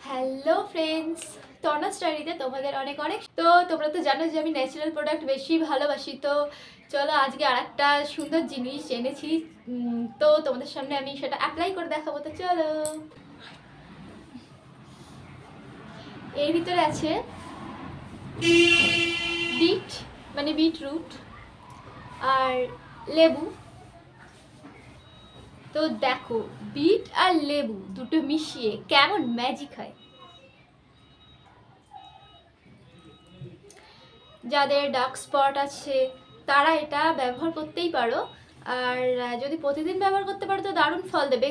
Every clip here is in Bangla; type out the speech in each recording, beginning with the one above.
হ্যালো ফ্রেন্ডস, তনা স্টাডিতে তোমাদের অনেক অনেক। তো তোমরা তো জানো যে আমি ন্যাচারাল প্রোডাক্ট বেশি ভালোবাসি। তো চলো আজকে আর একটা সুন্দর জিনিস এনেছি। তো তোমাদের সামনে আমি সেটা অ্যাপ্লাই করে দেখাবো। তো চলো। এর ভিতরে আছে বিট, মানে বিটরুট আর লেবু। তো দেখো, বিট আর লেবু দুটো মিশিয়ে কেমন ম্যাজিক হয়। যাদের ডার্ক স্পট আছে তারা এটা ব্যবহার করতেই পারো। আর যদি প্রতিদিন ব্যবহার করতে পারো তো দারুণ ফল দেবে।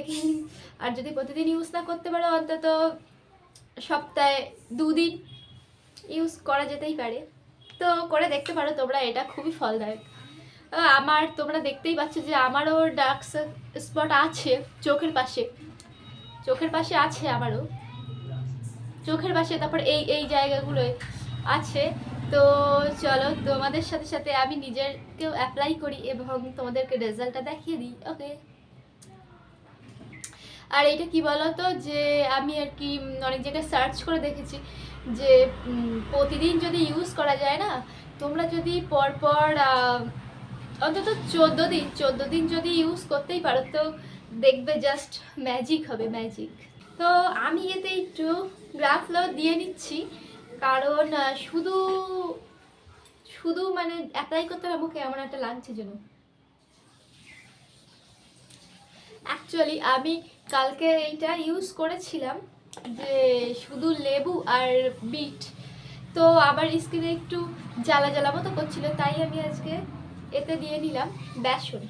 আর যদি প্রতিদিন ইউজ না করতে পারো, অন্তত সপ্তাহে 2 দিন ইউজ করা যেতেই পারে। তো করে দেখতে পারো তোমরা, এটা খুবই ফলদায়ক। আমার তোমরা দেখতেই পাচ্ছ যে আমারও ডার্ক স্পট আছে চোখের পাশে। চোখের পাশে আছে আমারও, চোখের পাশে, তারপর এই এই জায়গাগুলোয় আছে। তো চলো তোমাদের সাথে সাথে আমি নিজেরকেও অ্যাপ্লাই করি এবং তোমাদেরকে রেজাল্টটা দেখিয়ে দিই। ওকে। আর এটা কি বলো তো, যে আমি আর কি অনেক জায়গায় সার্চ করে দেখেছি যে প্রতিদিন যদি ইউজ করা যায় না, তোমরা যদি পরপর অন্তত 14 দিন যদি ইউজ করতেই পারো, তো দেখবে জাস্ট ম্যাজিক হবে, ম্যাজিক। তো আমি এতে একটু গ্রাফলো দিয়ে নিচ্ছি, কারণ শুধু শুধু মানে অ্যাপ্লাই করতে হবে মুখে এমন একটা লাগছে যেন। অ্যাকচুয়ালি আমি কালকে এইটা ইউজ করেছিলাম, যে শুধু লেবু আর বিট। তো আমার স্কিনে একটু জ্বালা জ্বালা মতো করছিল, তাই আমি আজকে এতে দিয়ে নিলাম বেসন।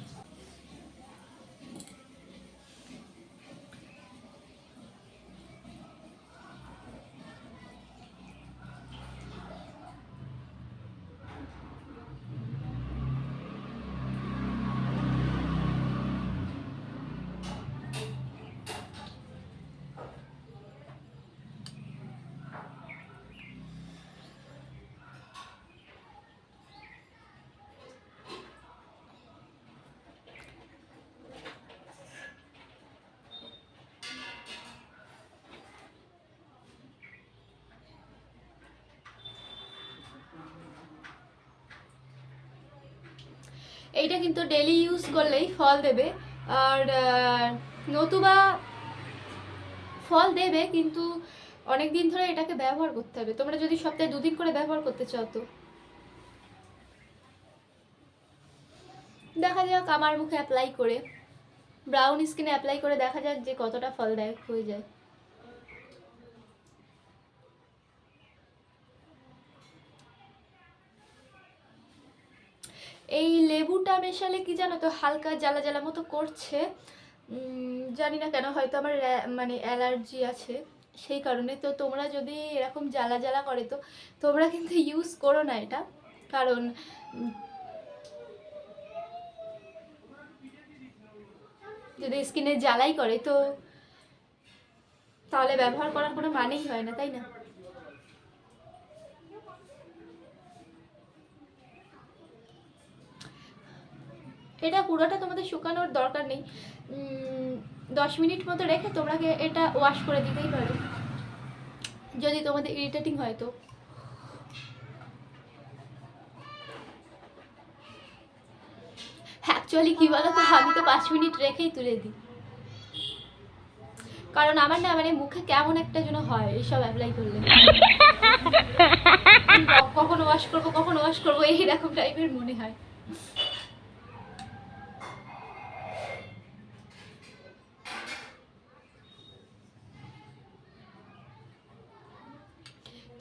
এইটা কিন্তু ডেলি ইউজ করলেই ফল দেবে। আর নতুবা ফল দেবে, কিন্তু অনেক দিন ধরে এটাকে ব্যবহার করতে হবে। তোমরা যদি সপ্তাহে 2 দিন করে ব্যবহার করতে চাও, তো দেখা যাক আমার মুখে অ্যাপ্লাই করে, ব্রাউন স্কিনে অ্যাপ্লাই করে দেখা যাক যে কতটা ফলদায়ক হয়ে যায়। এই লেবুটা মেশালে কি জানো তো, হালকা জ্বালা জ্বালা মতো করছে। জানি না কেন, হয়তো আমার মানে অ্যালার্জি আছে সেই কারণে। তো তোমরা যদি এরকম জ্বালা জ্বালা করে, তো তোমরা কিন্তু ইউজ করো না এটা, কারণ যদি স্কিনে জ্বালাই করে তো তাহলে ব্যবহার করার কোনো মানেই হয় না, তাই না? এটা পুরোটা তোমাদের শুকানোর দরকার নেই। 10 মিনিট মতো রেখে তোমরা এটা ওয়াশ করে দিতেই পারো, যদি তোমাদের ইরিটেটিং হয়। তো অ্যাকচুয়ালি কি বলো তো, আমি তো 5 মিনিট রেখেই তুলে দিই, কারণ আমার না মানে মুখে কেমন একটা যেন হয় এইসব অ্যাপ্লাই করলে। কখনো ওয়াশ করবো এইরকম টাইপের মনে হয়।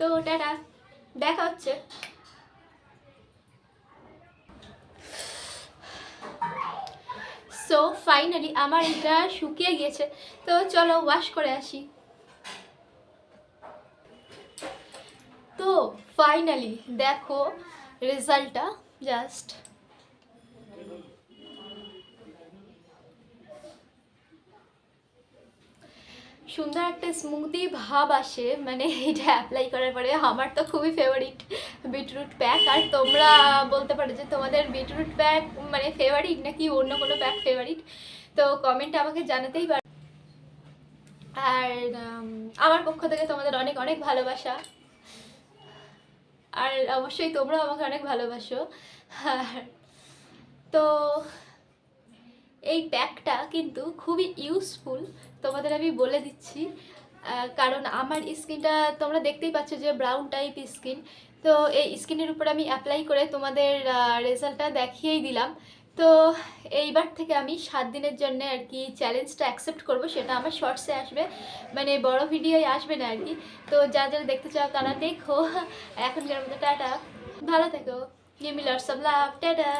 তো টাটা, দেখা হচ্ছে। সো ফাইনালি আমার এটা শুকিয়ে গিয়েছে। তো চলো ওয়াশ করে আসি। তো ফাইনালি দেখো রেজাল্টটা, জাস্ট সুন্দর একটা স্মুদি ভাব আসে, মানে এটা অ্যাপ্লাই করার পরে। আমার তো খুবই ফেভারিট বিটরুট প্যাক। আর তোমরা বলতে পারো যে তোমাদের বিটরুট প্যাক মানে ফেভারিট নাকি অন্য কোনো প্যাক ফেভারিট, তো কমেন্টে আমাকে জানাতেই পারো। আর আমার পক্ষ থেকে তোমাদের অনেক অনেক ভালোবাসা, আর অবশ্যই তোমরাও আমাকে অনেক ভালোবাসো। আর তো এই প্যাকটা কিন্তু খুবই ইউজফুল, তোমাদের আমি বলে দিচ্ছি। কারণ আমার স্কিনটা তোমরা দেখতেই পাচ্ছ যে ব্রাউন টাইপ স্কিন, তো এই স্কিনের উপর আমি অ্যাপ্লাই করে তোমাদের রেজাল্টটা দেখিয়েই দিলাম। তো এইবার থেকে আমি 7 দিনের জন্য আর কি চ্যালেঞ্জটা অ্যাকসেপ্ট করব, সেটা আমার শর্টসে আসবে, মানে বড় ভিডিওয় আসবে না আর কি। তো যারা যারা দেখতে চাও তারা দেখো। এখনকার মতো টাটা, ভালো থেকো, give me lots of love, tata.